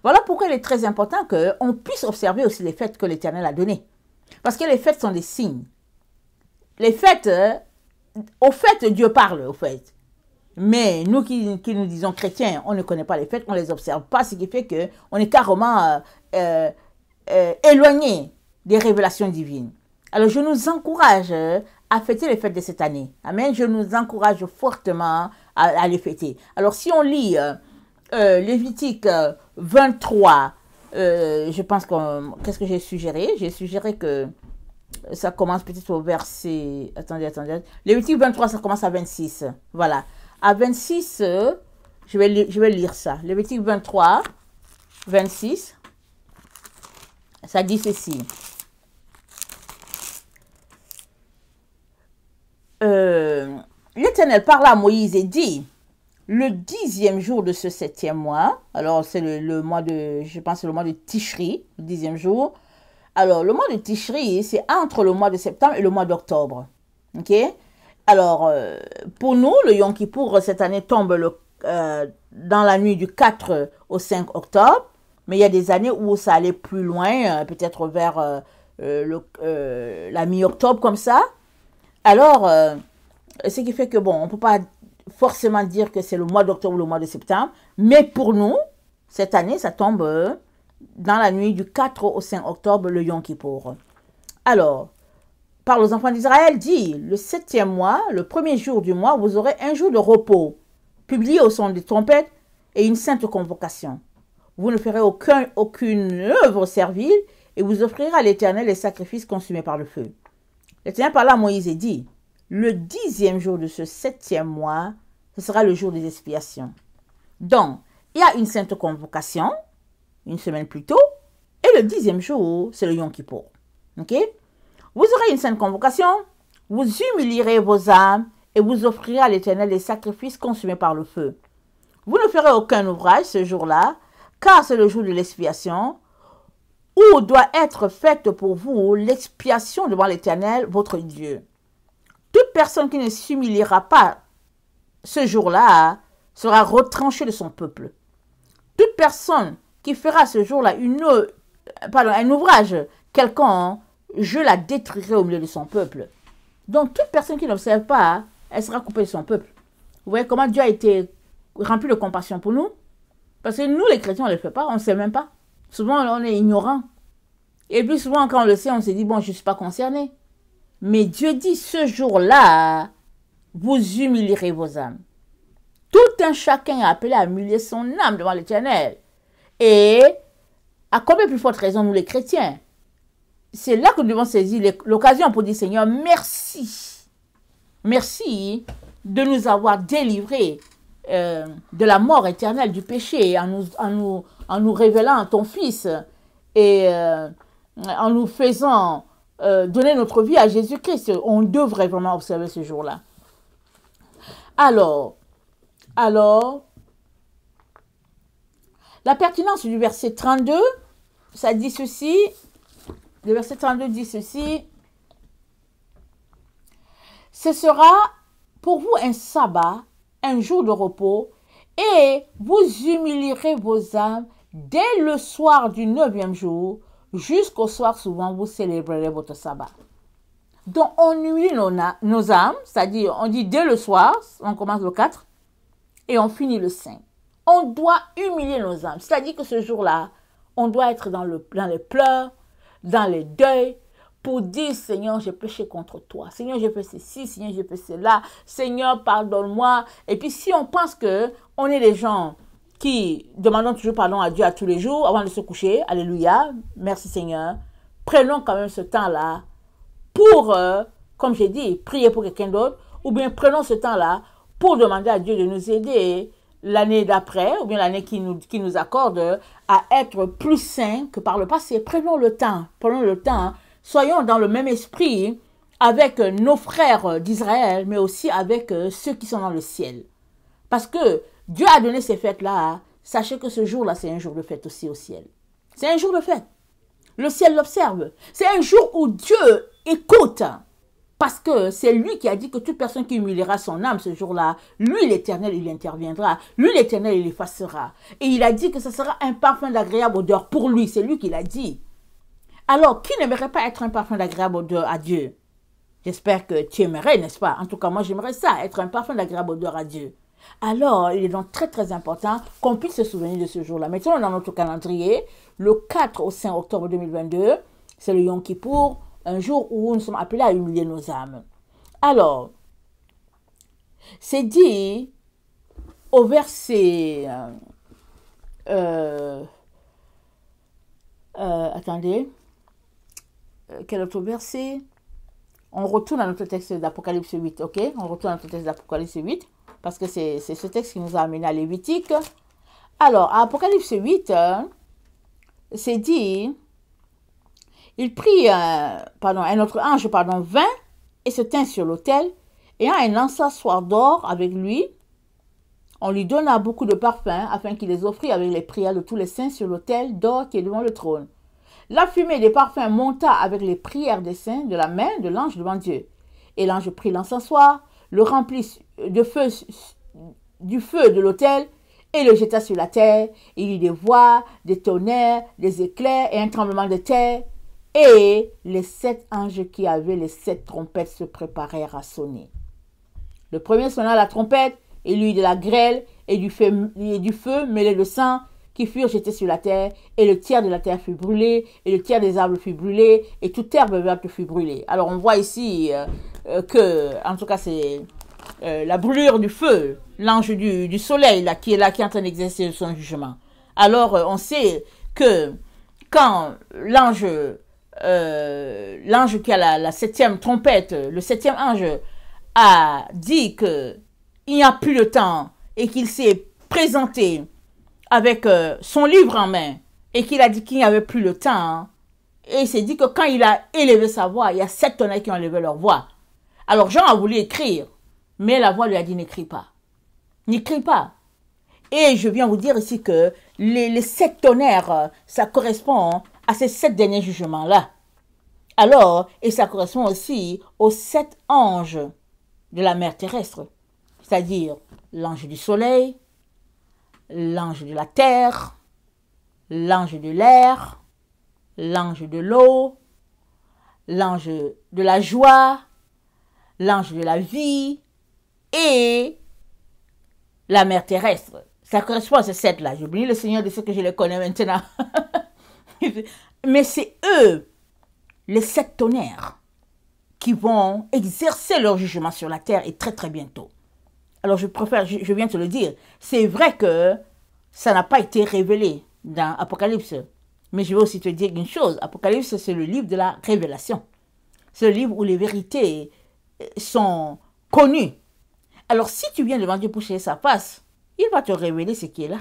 Voilà pourquoi il est très important qu'on puisse observer aussi les fêtes que l'Éternel a données. Parce que les fêtes sont des signes. Les fêtes, au fait, Dieu parle, au fait. Mais nous qui nous disons chrétiens, on ne connaît pas les fêtes, on ne les observe pas, ce qui fait qu'on est carrément éloigné des révélations divines. Alors, je nous encourage à fêter les fêtes de cette année. Amen. Je nous encourage fortement à les fêter. Alors, si on lit Lévitique 23, je pense qu'est-ce que j'ai suggéré? J'ai suggéré que ça commence peut-être au verset... Attendez. Lévitique 23, ça commence à 26. Voilà. À 26, je vais lire ça. Lévitique 23, 26. Ça dit ceci. L'Éternel parla à Moïse et dit, le 10e jour de ce 7e mois, alors c'est le mois de, je pense c'est le mois de Tishri, le 10e jour. Alors le mois de Tishri, c'est entre le mois de septembre et le mois d'octobre. Ok? Alors, pour nous, le Yom Kippour cette année tombe dans la nuit du 4 au 5 octobre. Mais il y a des années où ça allait plus loin, peut-être vers la mi-octobre comme ça. Alors, Ce qui fait que, bon, on ne peut pas forcément dire que c'est le mois d'octobre ou le mois de septembre, mais pour nous, cette année, ça tombe dans la nuit du 4 au 5 octobre, le Yom Kippour. Alors, par aux enfants d'Israël, dit, le 7e mois, le premier jour du mois, vous aurez un jour de repos, publié au son des trompettes et une sainte convocation. Vous ne ferez aucune œuvre servile et vous offrirez à l'Éternel les sacrifices consumés par le feu. L'Éternel parla à Moïse et dit, le 10e jour de ce 7e mois, ce sera le jour des expiations. Donc, il y a une sainte convocation, une semaine plus tôt, et le 10e jour, c'est le Yom Kippour. Ok? Vous aurez une sainte convocation, vous humilierez vos âmes et vous offrirez à l'Éternel les sacrifices consumés par le feu. Vous ne ferez aucun ouvrage ce jour-là, car c'est le jour de l'expiation, où doit être faite pour vous l'expiation devant l'Éternel, votre Dieu. Toute personne qui ne s'humiliera pas ce jour-là sera retranchée de son peuple. Toute personne qui fera ce jour-là un ouvrage quelconque, je la détruirai au milieu de son peuple. Donc, toute personne qui n'observe pas, elle sera coupée de son peuple. Vous voyez comment Dieu a été rempli de compassion pour nous? Parce que nous, les chrétiens, on ne le fait pas, on ne sait même pas. Souvent, on est ignorant. Et puis souvent, quand on le sait, on se dit, bon, je ne suis pas concerné. Mais Dieu dit, ce jour-là, vous humilierez vos âmes. Tout un chacun est appelé à humilier son âme devant l'Éternel. Et à combien plus forte raison, nous les chrétiens? C'est là que nous devons saisir l'occasion pour dire, Seigneur, merci. Merci de nous avoir délivrés de la mort éternelle, du péché, en nous révélant ton Fils et en nous faisant donner notre vie à Jésus-Christ. On devrait vraiment observer ce jour-là. Alors, la pertinence du verset 32, ça dit ceci. Le verset 32 dit ceci. Ce sera pour vous un sabbat, un jour de repos, et vous humilierez vos âmes dès le soir du 9e jour, jusqu'au soir souvent vous célébrerez votre sabbat. Donc on humilie nos âmes, c'est-à-dire on dit dès le soir, on commence le 4, et on finit le 5. On doit humilier nos âmes, c'est-à-dire que ce jour-là, on doit être dans les pleurs, dans les deuils, pour dire, Seigneur, j'ai péché contre toi. Seigneur, j'ai fait ceci, Seigneur, j'ai fait cela. Seigneur, pardonne-moi. Et puis, si on pense qu'on est des gens qui demandons toujours pardon à Dieu à tous les jours avant de se coucher, alléluia, merci Seigneur, prenons quand même ce temps-là pour, comme j'ai dit, prier pour quelqu'un d'autre, ou bien prenons ce temps-là pour demander à Dieu de nous aider l'année d'après, ou bien l'année qui nous accorde, à être plus saints que par le passé. Prenons le temps, soyons dans le même esprit avec nos frères d'Israël, mais aussi avec ceux qui sont dans le ciel. Parce que Dieu a donné ces fêtes-là, sachez que ce jour-là, c'est un jour de fête aussi au ciel. C'est un jour de fête. Le ciel l'observe. C'est un jour où Dieu écoute. Parce que c'est lui qui a dit que toute personne qui humiliera son âme ce jour-là, lui l'Éternel, il interviendra. Lui l'Éternel, il effacera. Et il a dit que ce sera un parfum d'agréable odeur pour lui. C'est lui qui l'a dit. Alors, qui n'aimerait pas être un parfum d'agréable odeur à Dieu? J'espère que tu aimerais, n'est-ce pas? En tout cas, moi, j'aimerais ça, être un parfum d'agréable odeur à Dieu. Alors, il est donc très, très important qu'on puisse se souvenir de ce jour-là. Mettons dans notre calendrier, le 4 au 5 octobre 2022, c'est le Yom Kippour, un jour où nous sommes appelés à humilier nos âmes. Alors, c'est dit au verset... attendez. Quel autre verset? On retourne à notre texte d'Apocalypse 8, ok? On retourne à notre texte d'Apocalypse 8, parce que c'est ce texte qui nous a amené à Lévitique. Alors, à Apocalypse 8, c'est dit... Il prit un autre ange vint et se tint sur l'autel, ayant un encensoir d'or avec lui. On lui donna beaucoup de parfums afin qu'il les offrit avec les prières de tous les saints sur l'autel d'or qui est devant le trône. La fumée des parfums monta avec les prières des saints de la main de l'ange devant Dieu. Et l'ange prit l'encensoir, le remplit du feu de l'autel et le jeta sur la terre. Il y eut des voix, des tonnerres, des éclairs et un tremblement de terre. Et les 7 anges qui avaient les 7 trompettes se préparèrent à sonner. Le premier sonna la trompette, et lui de la grêle et du feu mêlé de sang qui furent jetés sur la terre, et le tiers de la terre fut brûlé, et le tiers des arbres fut brûlé, et toute herbe verte fut brûlée. Alors on voit ici que, en tout cas c'est la brûlure du feu, l'ange du soleil là, qui est en train d'exercer son jugement. Alors on sait que quand l'ange qui a la septième trompette, le septième ange a dit que il n'y a plus de temps et qu'il s'est présenté avec son livre en main et qu'il a dit qu'il n'y avait plus le temps, et il s'est dit que quand il a élevé sa voix, il y a 7 tonnerres qui ont élevé leur voix. Alors Jean a voulu écrire, mais la voix lui a dit n'écris pas. N'écris pas. Et je viens vous dire ici que les 7 tonnerres, ça correspond à ces 7 derniers jugements-là. Alors, et ça correspond aussi aux 7 anges de la mer terrestre, c'est-à-dire l'ange du soleil, l'ange de la terre, l'ange de l'air, l'ange de l'eau, l'ange de la joie, l'ange de la vie et la mer terrestre. Ça correspond à ces 7-là. J'oublie le Seigneur de ce que je les connais maintenant. Mais c'est eux, les 7 tonnerres, qui vont exercer leur jugement sur la terre et très très bientôt. Alors je viens de te le dire, c'est vrai que ça n'a pas été révélé dans Apocalypse. Mais je vais aussi te dire une chose, Apocalypse c'est le livre de la révélation. C'est le livre où les vérités sont connues. Alors si tu viens devant Dieu pour chercher sa face, il va te révéler ce qui est là.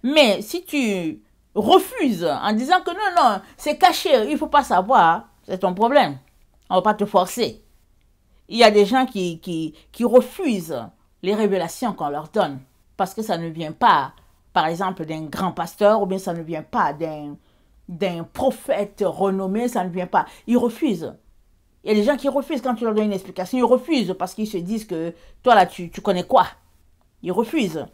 Mais si tu refuses en disant que non, c'est caché, il ne faut pas savoir, c'est ton problème. On ne va pas te forcer. Il y a des gens qui refusent les révélations qu'on leur donne parce que ça ne vient pas, par exemple, d'un grand pasteur ou bien ça ne vient pas d'un prophète renommé, ça ne vient pas. Ils refusent. Il y a des gens qui refusent quand tu leur donnes une explication. Ils refusent parce qu'ils se disent que toi là, tu connais quoi. Ils refusent.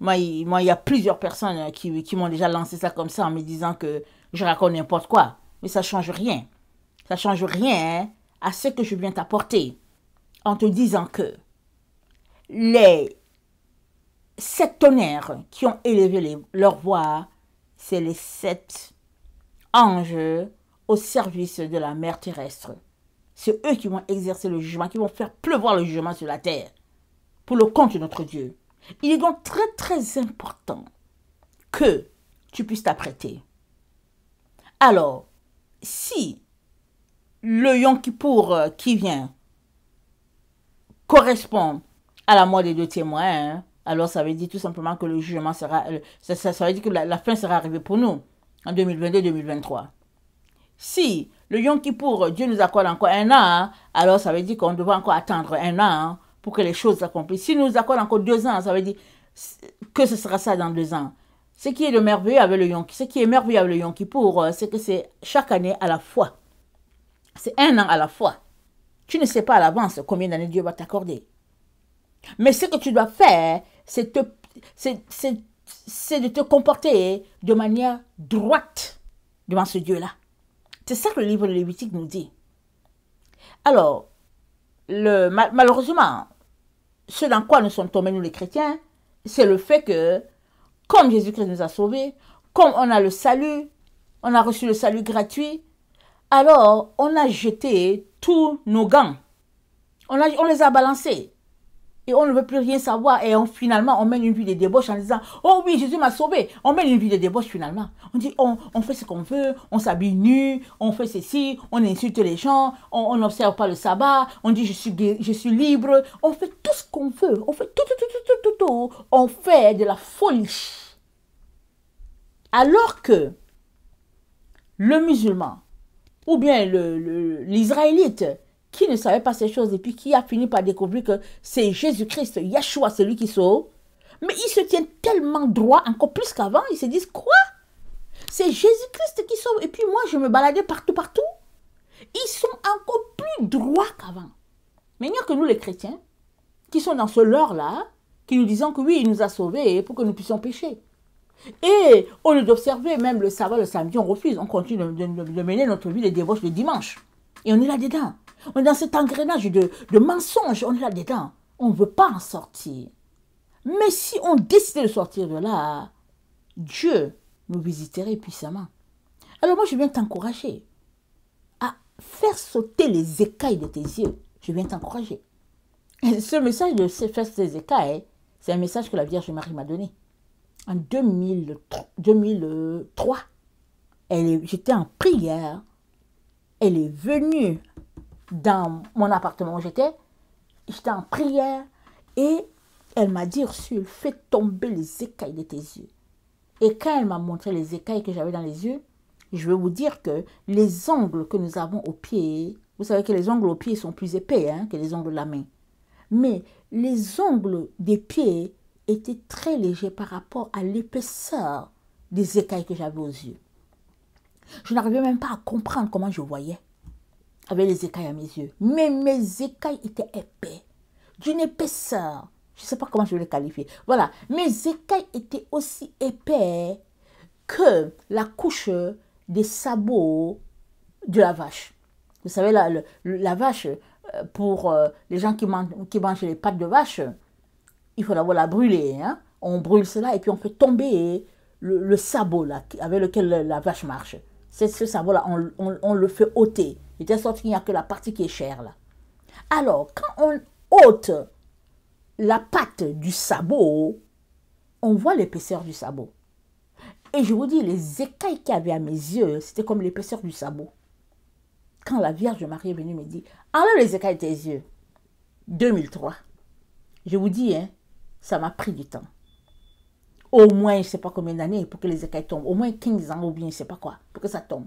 Moi, il y a plusieurs personnes qui m'ont déjà lancé ça comme ça en me disant que je raconte n'importe quoi. Mais ça ne change rien. Ça ne change rien à ce que je viens t'apporter en te disant que les 7 tonnerres qui ont élevé leur voix, c'est les 7 anges au service de la mer terrestre. C'est eux qui vont exercer le jugement, qui vont faire pleuvoir le jugement sur la terre pour le compte de notre Dieu. Il est donc très très important que tu puisses t'apprêter. Alors, si le Yom Kippour qui vient correspond à la mort des 2 témoins, alors ça veut dire tout simplement que le jugement sera, ça veut dire que la fin sera arrivée pour nous en 2022-2023. Si le Yom Kippour, Dieu nous accorde encore 1 an, alors ça veut dire qu'on devra encore attendre 1 an pour que les choses s'accomplissent. Si nous accorde encore 2 ans, ça veut dire que ce sera ça dans 2 ans. Ce qui est de merveilleux avec le Yom Kippour, c'est que c'est chaque année à la fois. C'est 1 an à la fois. Tu ne sais pas à l'avance combien d'années Dieu va t'accorder. Mais ce que tu dois faire, c'est de te comporter de manière droite devant ce Dieu-là. C'est ça que le livre de Lévitique nous dit. Alors, malheureusement, ce dans quoi nous sommes tombés, nous les chrétiens, c'est le fait que, comme Jésus-Christ nous a sauvés, comme on a le salut, on a reçu le salut gratuit, alors on a jeté tous nos gants. On les a balancés. Et on ne veut plus rien savoir. Et finalement, on mène une vie de débauche en disant, oh oui, Jésus m'a sauvé. On mène une vie de débauche finalement. On dit, on fait ce qu'on veut, on s'habille nu, on fait ceci, on insulte les gens, on n'observe pas le sabbat, on dit, je suis libre. On fait tout ce qu'on veut. On fait tout. On fait de la folie. Alors que le musulman, ou bien l'Israélite, qui ne savait pas ces choses et puis qui a fini par découvrir que c'est Jésus-Christ, Yeshua, celui qui sauve, mais ils se tiennent tellement droit, encore plus qu'avant, ils se disent, quoi? C'est Jésus-Christ qui sauve. Et puis moi, je me baladais partout. Ils sont encore plus droits qu'avant. Mais il n'y a que nous, les chrétiens, qui sont dans ce leurre-là, qui nous disons que oui, il nous a sauvés pour que nous puissions pécher. Et au lieu d'observer même le sabbat, le samedi, on refuse. On continue de mener notre vie de débauche le dimanche. Et on est là-dedans. On est dans cet engrenage de mensonges. On est là-dedans. On ne veut pas en sortir. Mais si on décidait de sortir de là, Dieu nous visiterait puissamment. Alors moi, je viens t'encourager à faire sauter les écailles de tes yeux. Je viens t'encourager. Ce message de faire sauter les écailles, c'est un message que la Vierge Marie m'a donné. En 2003, j'étais en prière. Elle est venue dans mon appartement où j'étais en prière et elle m'a dit, Ursule, fais tomber les écailles de tes yeux. Et quand elle m'a montré les écailles que j'avais dans les yeux, je vais vous dire que les ongles que nous avons aux pieds, vous savez que les ongles aux pieds sont plus épais que les ongles de la main. Mais les ongles des pieds étaient très légers par rapport à l'épaisseur des écailles que j'avais aux yeux. Je n'arrivais même pas à comprendre comment je voyais avec les écailles à mes yeux. Mais mes écailles étaient épais, d'une épaisseur. Je ne sais pas comment je vais les qualifier. Voilà, mes écailles étaient aussi épais que la couche des sabots de la vache. Vous savez, la vache, pour les gens qui mangent les pattes de vache, il faut d'abord la brûler. On brûle cela et puis on fait tomber le sabot là, avec lequel la vache marche. C'est ce sabot-là, on le fait ôter. De telle sorte qu'il n'y a que la partie qui est chère là. Alors, quand on ôte la patte du sabot, on voit l'épaisseur du sabot. Et je vous dis, les écailles qu'il y avait à mes yeux, c'était comme l'épaisseur du sabot. Quand la Vierge Marie est venue me dire, enlève les écailles de tes yeux. 2003. Je vous dis, ça m'a pris du temps. Au moins, je ne sais pas combien d'années pour que les écailles tombent. Au moins 15 ans ou bien je ne sais pas quoi, pour que ça tombe.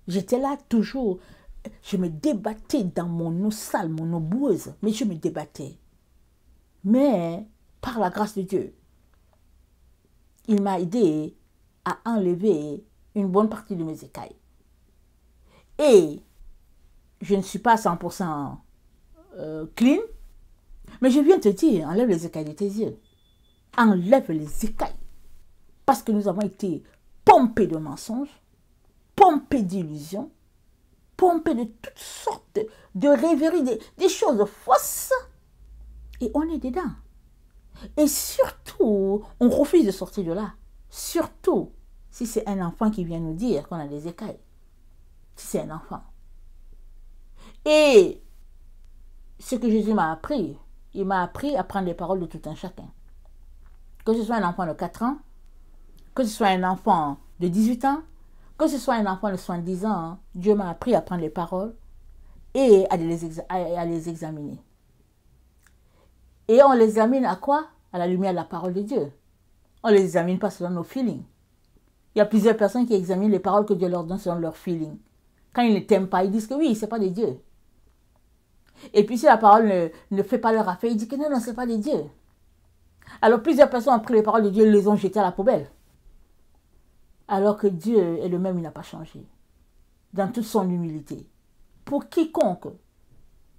J'étais là toujours. Je me débattais dans mon eau sale, mon eau boueuse. Mais je me débattais. Mais, par la grâce de Dieu, il m'a aidé à enlever une bonne partie de mes écailles. Et je ne suis pas 100% clean, mais je viens te dire, enlève les écailles de tes yeux. Enlève les écailles. Parce que nous avons été pompés de mensonges, pompés d'illusions, pompés de toutes sortes de rêveries, des choses fausses. Et on est dedans. Et surtout, on refuse de sortir de là. Surtout, si c'est un enfant qui vient nous dire qu'on a des écailles. Si c'est un enfant. Et ce que Jésus m'a appris, il m'a appris à prendre les paroles de tout un chacun. Que ce soit un enfant de 4 ans, que ce soit un enfant de 18 ans, que ce soit un enfant de 70 ans, Dieu m'a appris à prendre les paroles et à les examiner. Et on les examine à quoi? À la lumière de la parole de Dieu. On ne les examine pas selon nos feelings. Il y a plusieurs personnes qui examinent les paroles que Dieu leur donne selon leur feeling. Quand ils ne t'aiment pas, ils disent que oui, ce n'est pas de Dieu. Et puis si la parole ne fait pas leur affaire, ils disent que non, ce n'est pas de Dieu. Alors plusieurs personnes ont pris les paroles de Dieu et les ont jetées à la poubelle. Alors que Dieu est le même, il n'a pas changé. Dans toute son humilité. Pour quiconque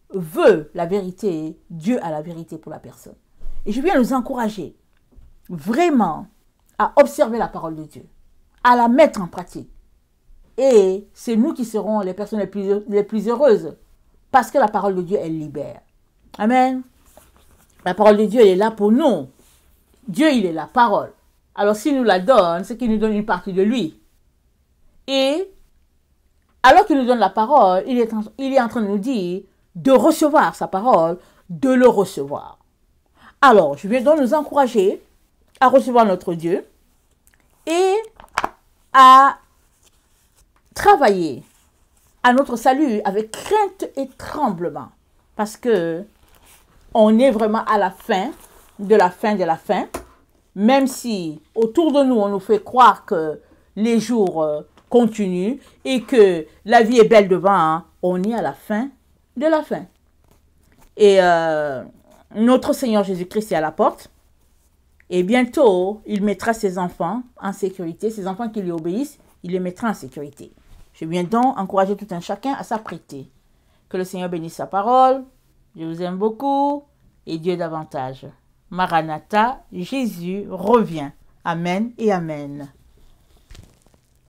veut la vérité, Dieu a la vérité pour la personne. Et je viens nous encourager vraiment à observer la parole de Dieu, à la mettre en pratique. Et c'est nous qui serons les personnes les plus heureuses parce que la parole de Dieu, elle libère. Amen. La parole de Dieu, elle est là pour nous. Dieu, il est la parole. Alors s'il nous la donne, c'est qu'il nous donne une partie de lui. Et alors qu'il nous donne la parole, il est en train de nous dire de recevoir sa parole, de le recevoir. Alors, je viens donc nous encourager à recevoir notre Dieu et à travailler à notre salut avec crainte et tremblement. Parce que on est vraiment à la fin de la fin de la fin. Même si autour de nous, on nous fait croire que les jours continuent et que la vie est belle devant, on est à la fin de la fin. Et notre Seigneur Jésus-Christ est à la porte. Et bientôt, il mettra ses enfants en sécurité. Ses enfants qui lui obéissent, il les mettra en sécurité. Je viens donc encourager tout un chacun à s'apprêter. Que le Seigneur bénisse sa parole. Je vous aime beaucoup. Et Dieu davantage. Maranatha, Jésus revient. Amen et Amen.